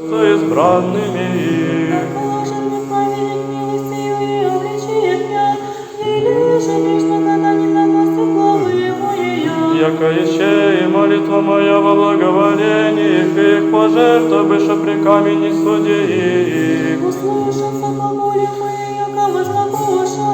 С избранными их. Поможет мне праведник милостью и обличит меня, или же грешно когда не намастит главы моей. Яко еще и молитва моя во благоволении их пожертва быша при камени суди их. Услышался по воле моей, яко возглагоша,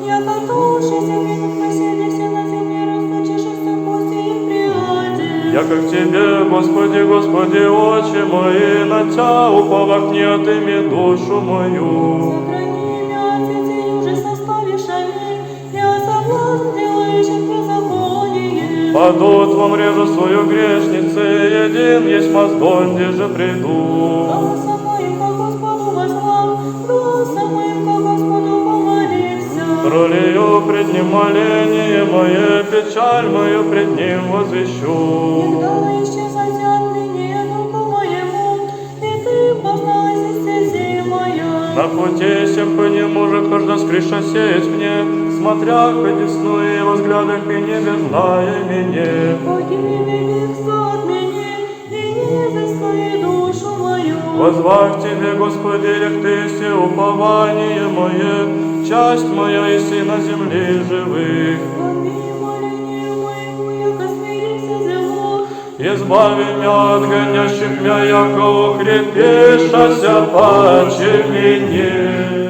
яко тушися грехов поселися на земле, расточишься в пути и приаде. Яко к Тебе, Господи, Господи, очи мои, на Тя уповах не отыми душу мою. Сохрани меня от сети уже составишь, аминь, и от соблазн делаешь их беззаконие. Падут во мрежу свою грешницы, един есть мазгонде же приду. Голосом моим ко Господу воззвал, голосом моим ко Господу помолился. Пролию пред Ним моление мое, печаль мою пред Ним возвещу. Никогда исчезать отныне духу моему, и ты позналась из стези моя. На пути сем по Нему же каждый скриша сеять мне, смотря к одесную и возглядах и небесная мне. Погибель от меня, и не изыскай душу мою. Возвах Тебе, Господи, як Ты все упование мое, часть моя и на земле живых. Моление моему, яко смирился зело. Избави меня от гонящих меня, яко укрепишася паче мне.